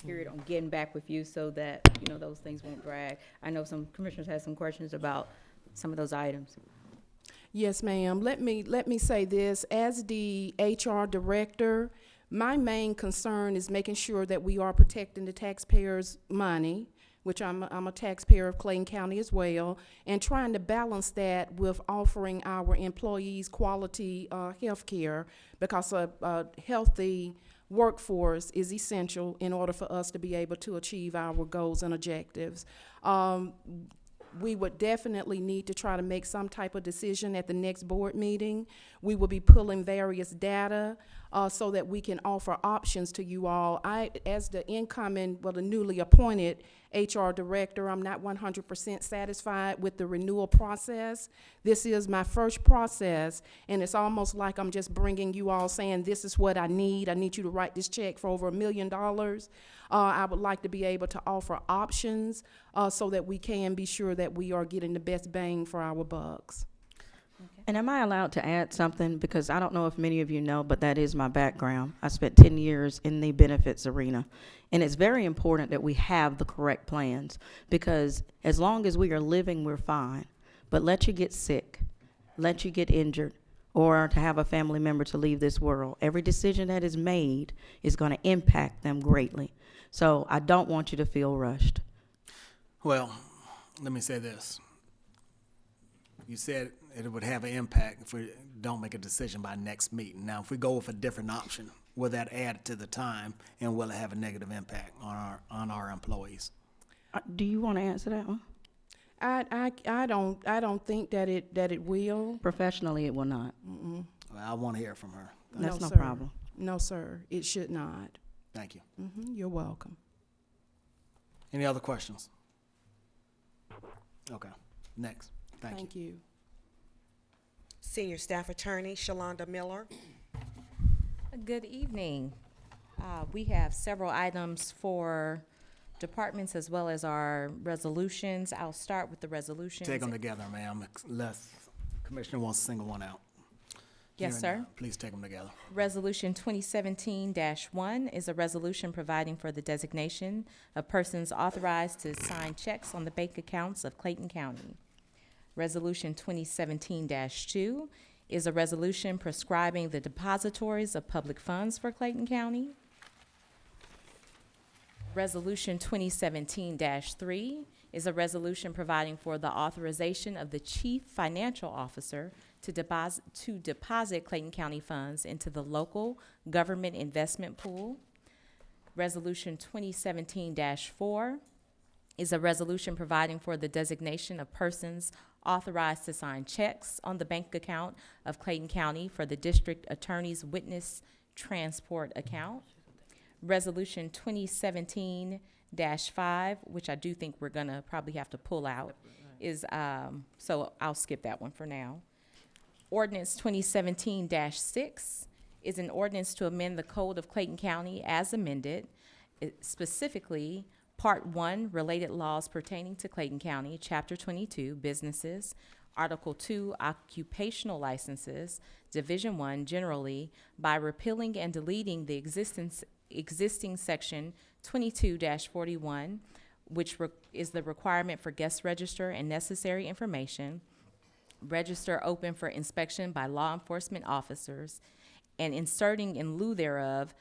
period on getting back with you so that, you know, those things won't drag? I know some commissioners had some questions about some of those items.
Yes, ma'am. Let me say this. As the HR director, my main concern is making sure that we are protecting the taxpayers' money, which I'm a taxpayer of Clayton County as well, and trying to balance that with offering our employees quality health care, because a healthy workforce is essential in order for us to be able to achieve our goals and objectives. We would definitely need to try to make some type of decision at the next board meeting. We will be pulling various data so that we can offer options to you all. As the the newly appointed HR director, I'm not 100% satisfied with the renewal process. This is my first process, and it's almost like I'm just bringing you all saying, this is what I need. I need you to write this check for over $1 million. I would like to be able to offer options so that we can be sure that we are getting the best bang for our bucks.
And am I allowed to add something? Because I don't know if many of you know, but that is my background. I spent 10 years in the benefits arena. And it's very important that we have the correct plans, because as long as we are living, we're fine. But let you get sick, let you get injured, or to have a family member to leave this world, every decision that is made is going to impact them greatly. So I don't want you to feel rushed.
Well, let me say this. You said it would have an impact if we don't make a decision by next meeting. Now, if we go with a different option, will that add to the time, and will it have a negative impact on our employees?
Do you want to answer that one?
I don't think that it will.
Professionally, it will not.
Mm-mm.
Well, I want to hear from her.
That's no
sir.
problem.
No, sir. It should not.
Thank you.
You're welcome.
Any other questions? Okay, next.
Thank you.
Senior Staff Attorney Shalonda Miller.
Good evening. We have several items for departments as well as our resolutions. I'll start with the resolutions.
Take them together, ma'am, unless Commissioner wants to single one out.
Yes, sir.
Please take them together.
Resolution 2017-1 is a resolution providing for the designation of persons authorized to sign checks on the bank accounts of Clayton County. Resolution 2017-2 is a resolution prescribing the depositories of public funds for Clayton County. Resolution 2017-3 is a resolution providing for the authorization of the Chief Financial Officer to deposit Clayton County funds into the local government investment pool. Resolution 2017-4 is a resolution providing for the designation of persons authorized to sign checks on the bank account of Clayton County for the district attorney's witness transport account. Resolution 2017-5, which I do think we're gonna probably have to pull out, is, so I'll skip that one for now. Ordinance 2017-6 is an ordinance to amend the Code of Clayton County as amended, specifically Part 1, Related Laws Pertaining to Clayton County, Chapter 22, Businesses, Article 2, Occupational Licenses, Division 1, generally, by repealing and deleting the existing Section 22-41, which is the requirement for guest register and necessary information, register open for inspection by law enforcement officers, and inserting in lieu thereof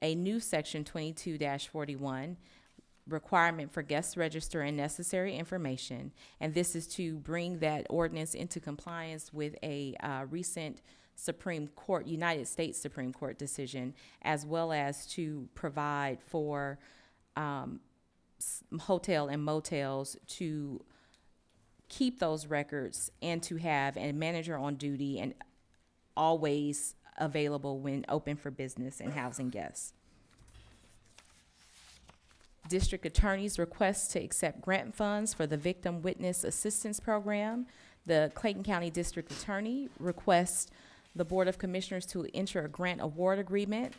a new Section 22-41, requirement for guest register and necessary information. And this is to bring that ordinance into compliance with a recent United States Supreme Court decision, as well as to provide for hotel and motels to keep those records and to have a manager on duty and always available when open for business and housing guests. District Attorney's request to accept grant funds for the Victim Witness Assistance Program. The Clayton County District Attorney requests the Board of Commissioners to enter a grant award agreement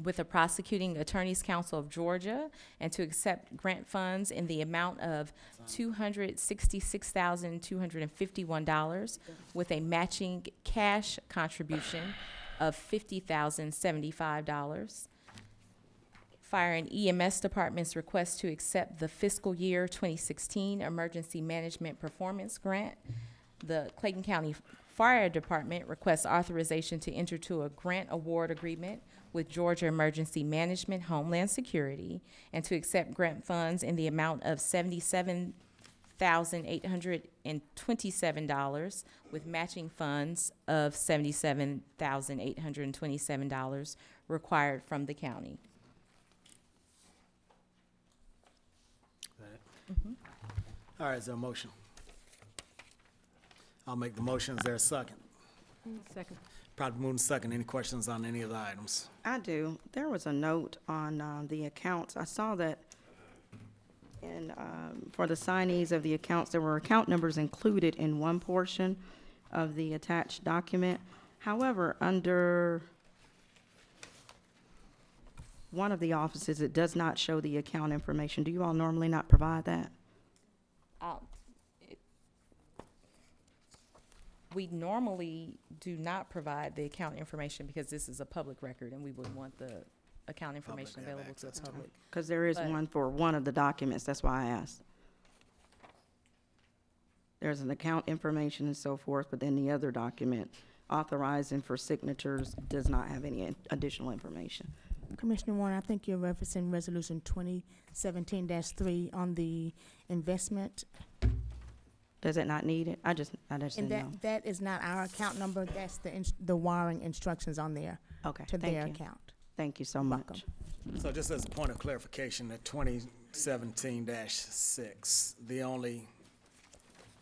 with the Prosecuting Attorneys Council of Georgia and to accept grant funds in the amount of $266,251 with a matching cash contribution of $50,075. Fire and EMS Department's request to accept the fiscal year 2016 Emergency Management Performance Grant. The Clayton County Fire Department requests authorization to enter to a grant award agreement with Georgia Emergency Management Homeland Security and to accept grant funds in the amount of $77,827 with matching funds of $77,827 required from the county.
All right, is there a motion? I'll make the motion. Is there a second?
Second.
Probably moving second. Any questions on any of the items?
I do. There was a note on the accounts. I saw that in, for the signees of the accounts, there were account numbers included in one portion of the attached document. However, under one of the offices, it does not show the account information. Do you all normally not provide that?
We normally do not provide the account information because this is a public record and we would want the account information available to the public.
Because there is
But-
one for one of the documents, that's why I asked. There's an account information and so forth, but then the other document authorizing for signatures does not have any additional information.
Commissioner Warner, I think you're referencing Resolution 2017-3 on the investment.
Does it not need it? I just
And
didn't know.
that is not our account number, that's the wiring instructions on there.
Okay,
To
thank
their
you.
account.
Thank you so much.
So just as a point of clarification, the 2017-6, the only,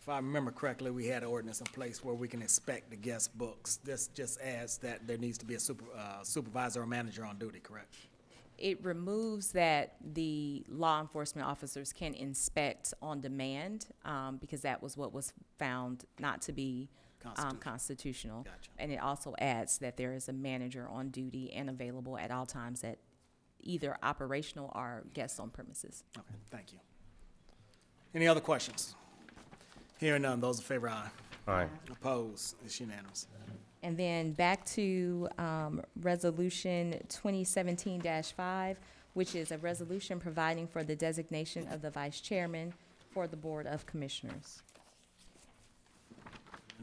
if I remember correctly, we had an ordinance in place where we can inspect the guest books. This just adds that there needs to be a supervisor or manager on duty, correct?
It removes that the law enforcement officers can inspect on demand, because that was what was found not to be constitutional.
Gotcha.
And it also adds that there is a manager on duty and available at all times at either operational or guests on premises.
Okay, thank you. Any other questions? Hearing none, those in favor, aye.
Aye.
Opposed, it's unanimous.
And then back to Resolution 2017-5, which is a resolution providing for the designation of the vice chairman for the Board of Commissioners.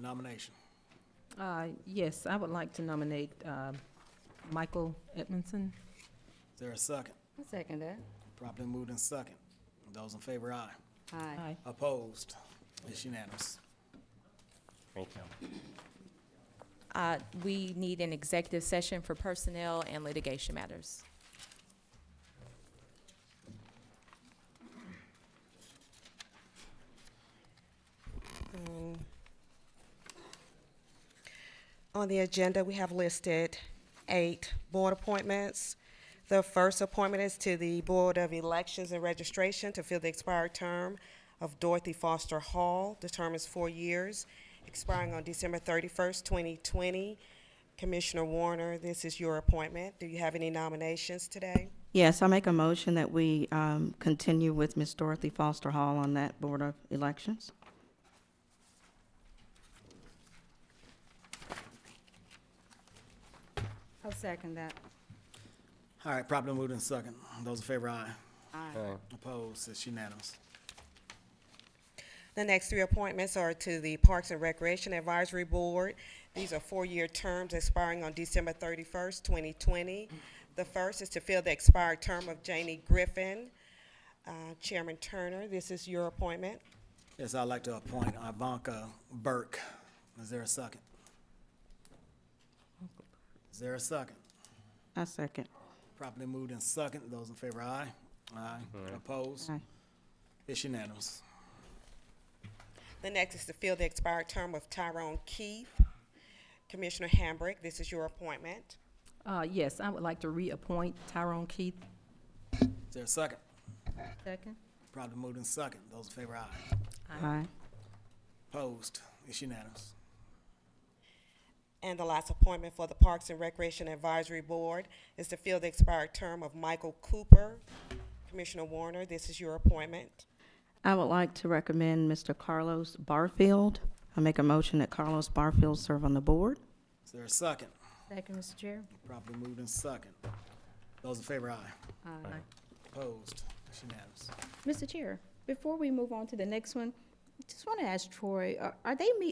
Nomination.
Yes, I would like to nominate Michael Edmondson.
Is there a second?
I second that.
Properly moved in second. Those in favor, aye.
Aye.
Opposed, it's unanimous.
Thank you.
We need an executive session for personnel and litigation matters.
On the agenda, we have listed 8 board appointments. The first appointment is to the Board of Elections and Registration to fill the expired term of Dorothy Foster Hall. The term is 4 years, expiring on December 31st, 2020. Commissioner Warner, this is your appointment. Do you have any nominations today?
Yes, I make a motion that we continue with Ms. Dorothy Foster Hall on that Board of Elections.
I'll second that.
All right, properly moved in second. Those in favor, aye.
Aye.
Opposed, it's unanimous.
The next 3 appointments are to the Parks and Recreation Advisory Board. These are 4-year terms expiring on December 31st, 2020. The first is to fill the expired term of Janie Griffin. Chairman Turner, this is your appointment.
Yes, I'd like to appoint Ivanka Burke. Is there a second? Is there a second?
I second.
Properly moved in second. Those in favor, aye. Aye. Opposed?
Aye.
It's unanimous.
The next is to fill the expired term of Tyrone Keith. Commissioner Hambrick, this is your appointment.
Yes, I would like to reappoint Tyrone Keith.
Is there a second?
Second.
Probably moved in second. Those in favor, aye.
Aye.
Opposed? It's unanimous.
And the last appointment for the Parks and Recreation Advisory Board is to fill the expired term of Michael Cooper. Commissioner Warner, this is your appointment.
I would like to recommend Mr. Carlos Barfield. I make a motion that Carlos Barfield serve on the board.
Is there a second?
Second, Mr. Chair.
Probably moved in second. Those in favor, aye.
Aye.
Opposed? It's unanimous.
Mr. Chair, before we move on to the next one, just want to ask Troy,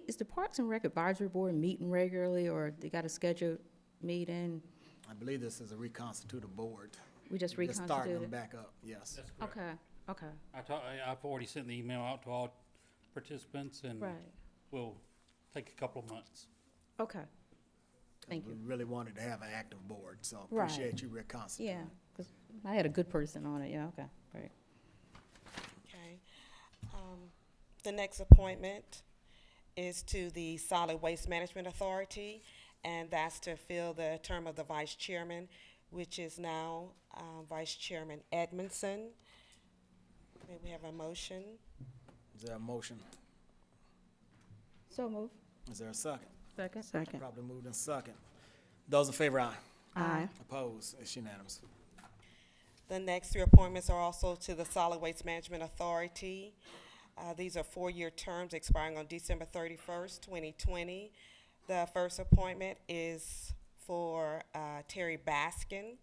is the Parks and Rec Advisory Board meeting regularly, or they got a scheduled meeting?
I believe this is a reconstituted board.
We just
Starting
reconstituted?
them back up, yes.
Okay, okay.
I've already sent the email out to all participants, and
Right.
we'll take a couple of months.
Okay. Thank you.
We really wanted to have an active board, so
Right.
appreciate you reconstituting.
Yeah, because I had a good person on it, yeah, okay, great.
Okay. The next appointment is to the Solid Waste Management Authority, and that's to fill the term of the vice chairman, which is now Vice Chairman Edmondson. May we have a motion?
Is there a motion?
So move.
Is there a second?
Second.
Second.
Probably moved in second. Those in favor, aye.
Aye.
Opposed? It's unanimous.
The next three appointments are also to the Solid Waste Management Authority. These are four-year terms expiring on December 31st, 2020. The first appointment is for Terry Baskin.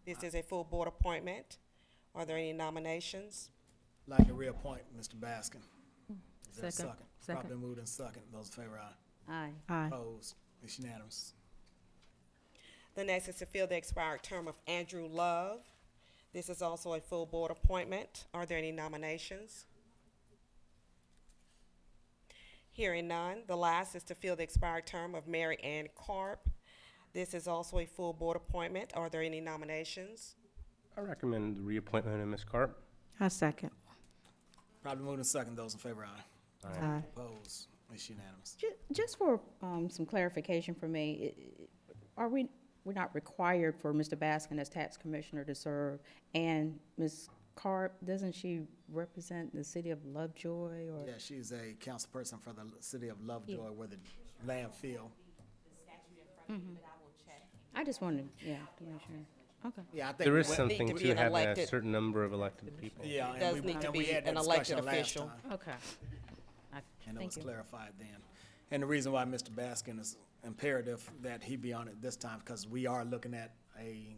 This is a full board appointment. Are there any nominations?
Like to reappoint Mr. Baskin. Is there a
Second.
second?
Second.
Probably moved in second. Those in favor, aye.
Aye.
Aye.
Opposed? It's unanimous.
The next is to fill the expired term of Andrew Love. This is also a full board appointment. Are there any nominations? Hearing none. The last is to fill the expired term of Mary Ann Carp. This is also a full board appointment. Are there any nominations?
I recommend the reappointment of Ms. Carp.
I second.
Probably moved in second. Those in favor, aye.
Aye.
Opposed? It's unanimous.
Just for some clarification for me, we're not required for Mr. Baskin as tax commissioner to serve, and Ms. Carp, doesn't she represent the city of Lovejoy, or?
Yeah, she's a council person for the city of Lovejoy, where the landfill.
I just wanted, to make sure. Okay.
Yeah, I think.
There is
we-
something
to be
to
an
having a
elected-
certain number of elected people.
Yeah,
Does
and we,
need to
and we
be
had that
an elected
discussion last
official.
time,
Okay.
and it
Thank
was
you.
clarified then. And the reason why Mr. Baskin is imperative that he be on it this time, because we are looking at a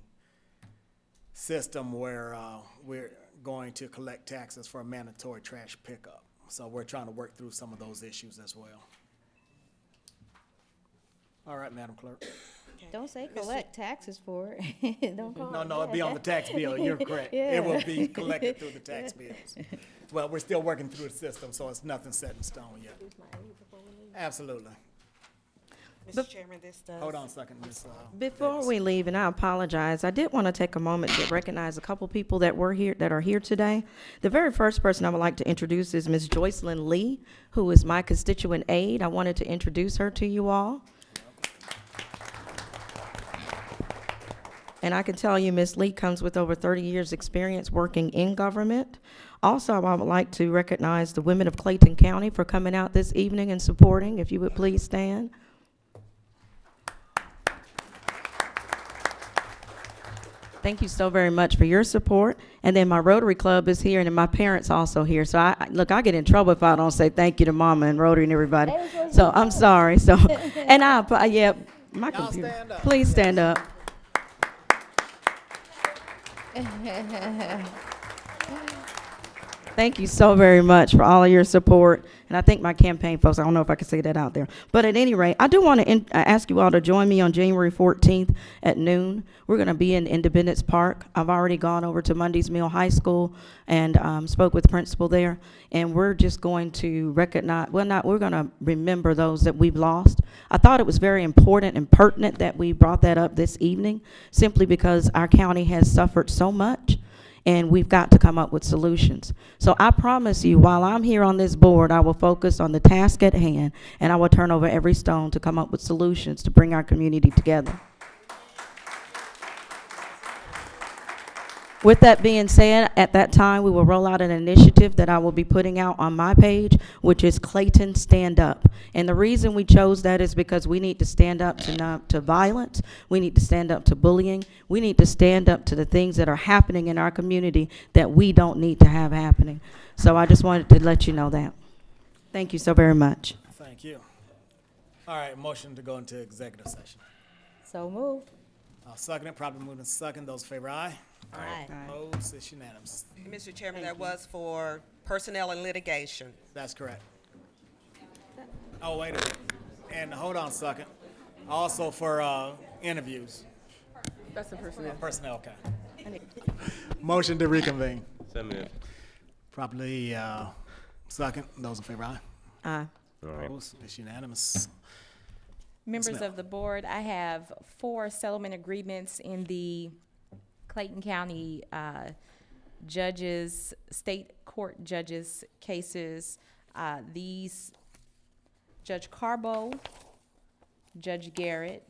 system where we're going to collect taxes for a mandatory trash pickup. So we're trying to work through some of those issues as well. All right, Madam Clerk.
Don't say collect taxes for it. Don't call
No,
it
no, it'll be on the
that.
tax bill, you're correct. It
Yeah.
will be collected through the tax bills. Well, we're still working through the system, so it's nothing set in stone yet. Absolutely.
Mr. Chairman, this does.
Hold on a second, Ms.
Before
Davis.
we leave, and I apologize, I did want to take a moment to recognize a couple people that are here today. The very first person I would like to introduce is Ms. Joycelyn Lee, who is my constituent aide. I wanted to introduce her to you all. And I can tell you, Ms. Lee comes with over 30 years' experience working in government. Also, I would like to recognize the women of Clayton County for coming out this evening and supporting. If you would please stand. Thank you so very much for your support. And then my Rotary Club is here, and then my parents also here. So I get in trouble if I don't say thank you to Mama and Rotary and everybody. So I'm sorry. So, and my
Y'all
computer.
stand up.
Please stand up. Thank you so very much for all of your support. And I think my campaign folks, I don't know if I can say that out there. But at any rate, I do want to ask you all to join me on January 14th at noon. We're going to be in Independence Park. I've already gone over to Mundy's Mill High School and spoke with the principal there. And we're just going to we're going to remember those that we've lost. I thought it was very important and pertinent that we brought that up this evening, simply because our county has suffered so much. And we've got to come up with solutions. So I promise you, while I'm here on this board, I will focus on the task at hand, and I will turn over every stone to come up with solutions to bring our community together. With that being said, at that time, we will roll out an initiative that I will be putting out on my page, which is Clayton Stand Up. And the reason we chose that is because we need to stand up to violence. We need to stand up to bullying. We need to stand up to the things that are happening in our community that we don't need to have happening. So I just wanted to let you know that. Thank you so very much.
Thank you. All right, motion to go into executive session.
So moved.
I'll second it, probably moving second. Those in favor, aye.
Aye.
Opposed, it's unanimous.
Mr. Chairman, that was for personnel and litigation.
That's correct. Oh, wait a minute. And hold on a second. Also for interviews.
That's the personnel.
Personnel, okay. Motion to reconvene.
So moved.
Properly second. Those in favor, aye.
Aye.
All right.
Opposed, it's unanimous.
Members
Smith.
of the board, I have 4 settlement agreements in the Clayton County judges, state court judges cases. These, Judge Carbo, Judge Garrett,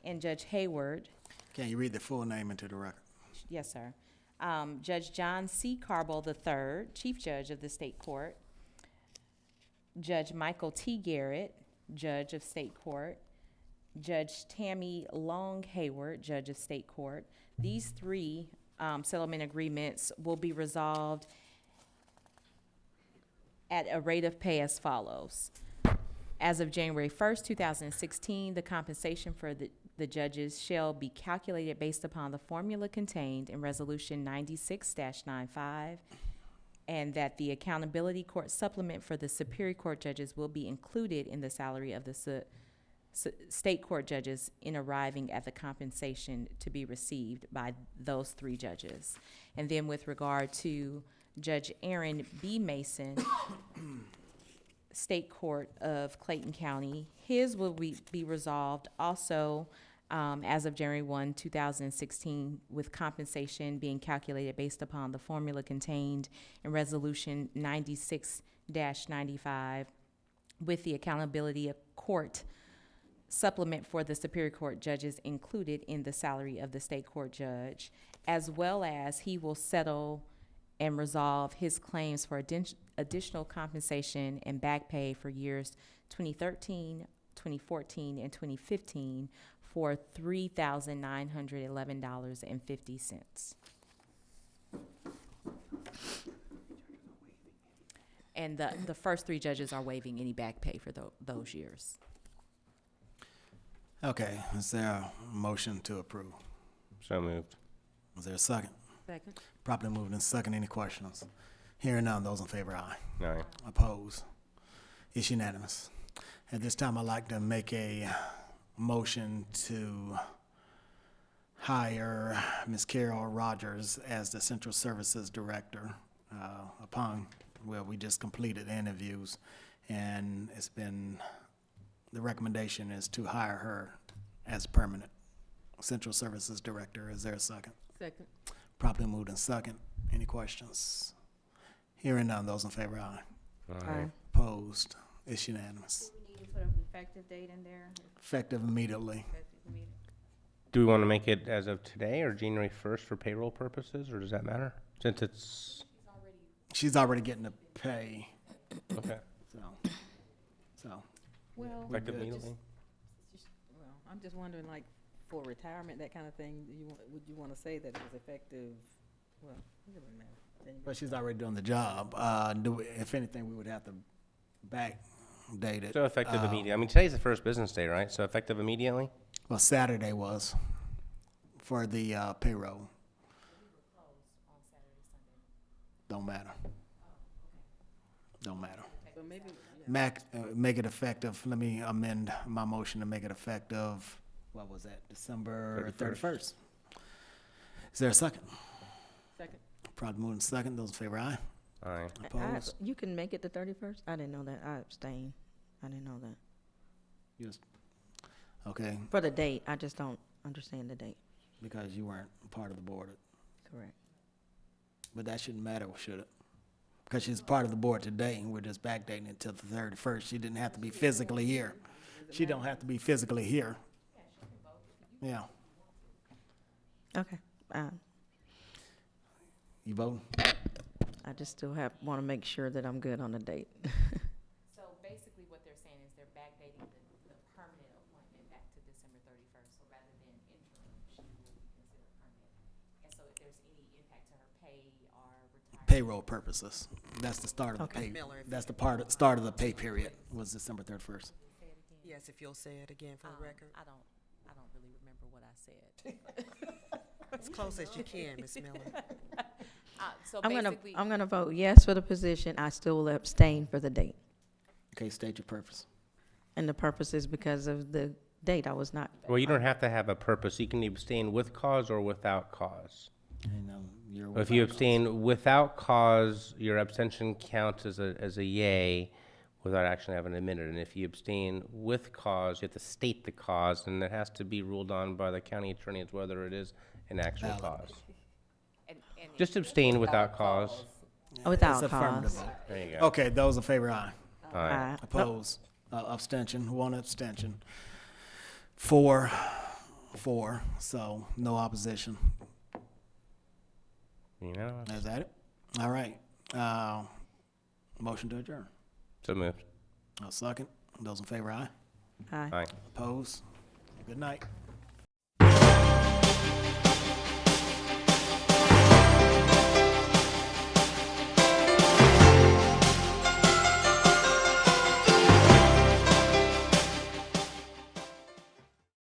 and Judge Hayward.
Can you read the full name into the record?
Yes, sir. Judge John C. Carbo III, Chief Judge of the State Court. Judge Michael T. Garrett, Judge of State Court. Judge Tammy Long Hayward, Judge of State Court. These 3 settlement agreements will be resolved at a rate of pay as follows. As of January 1st, 2016, the compensation for the judges shall be calculated based upon the formula contained in Resolution 96-95, and that the accountability court supplement for the Superior Court judges will be included in the salary of the state court judges in arriving at the compensation to be received by those 3 judges. And then with regard to Judge Aaron B. Mason, State Court of Clayton County, his will be resolved also as of January 1, 2016, with compensation being calculated based upon the formula contained in Resolution 96-95, with the accountability court supplement for the Superior Court judges included in the salary of the state court judge, as well as he will settle and resolve his claims for additional compensation and back pay for years 2013, 2014, and 2015 for $3,911.50. And the first 3 judges are waiving any back pay for those years.
Okay, is there a motion to approve?
So moved.
Is there a second?
Second.
Properly moved and second. Any questions? Hearing none, those in favor, aye.
Aye.
Opposed? It's unanimous. At this time, I'd like to make a motion to hire Ms. Carol Rogers as the Central Services Director we just completed interviews, and the recommendation is to hire her as permanent Central Services Director. Is there a second?
Second.
Properly moved and second. Any questions? Hearing none, those in favor, aye.
Aye.
Opposed? It's unanimous.
We need to put an effective date in there.
Effective immediately.
Do we want to make it as of today or January 1st for payroll purposes, or does that matter? Since it's,
She's already getting the pay,
okay,
so.
Well,
effective immediately?
well, I'm just wondering, like, for retirement, that kind of thing, would you want to say that it was effective? Well, it doesn't matter.
But she's already doing the job. If anything, we would have to backdate it.
So effective immediately. I mean, today's the first business day, right? So effective immediately?
Well, Saturday was for the payroll. Don't matter. Don't matter.
So maybe,
Make it effective. Let me amend my motion to make it effective. What was that? December 31st. Is there a second?
second.
Probably moving second. Those in favor, aye.
Aye.
Opposed?
You can make it the 31st? I didn't know that. I abstained. I didn't know that.
Yes. Okay,
For the date, I just don't understand the date.
because you weren't part of the board.
Correct.
But that shouldn't matter, should it? Because she's part of the board today, and we're just backdating it till the 31st. She didn't have to be physically here. She don't have to be physically here. Yeah.
Okay.
You vote?
I just still want to make sure that I'm good on the date.
So basically what they're saying is they're backdating the permanent appointment back to December 31st. So rather than interim, she will be considered permanent. And so if there's any impact to her pay or retirement.
Payroll purposes. That's the start of the
Okay.
pay.
Miller, if
That's the start of the pay period was December 31st.
Yes, if you'll say it again for the record.
I don't really remember what I said.
As close as you can, Ms. Miller.
So
I'm
basically.
gonna vote yes for the position. I still will abstain for the date.
Okay, state your purpose.
And the purpose is because of the date I was not.
Well, you don't have to have a purpose. You can abstain with cause or without cause. If you abstain without cause, your abstention counts as a yay without actually having a minute. And if you abstain with cause, you have to state the cause, and it has to be ruled on by the county attorney as whether it is an actual
Valid.
cause.
And
Just abstain without cause.
Without
It's affirmative
cause.
vote.
There you go.
Okay, those in favor, aye.
Aye.
Oppose, abstention, one abstention. 4, so no opposition.
You know,
Is that it? All right. Motion to adjourn.
so moved.
I'll second. Those in favor, aye.
Aye.
Aye.
Oppose. Good night.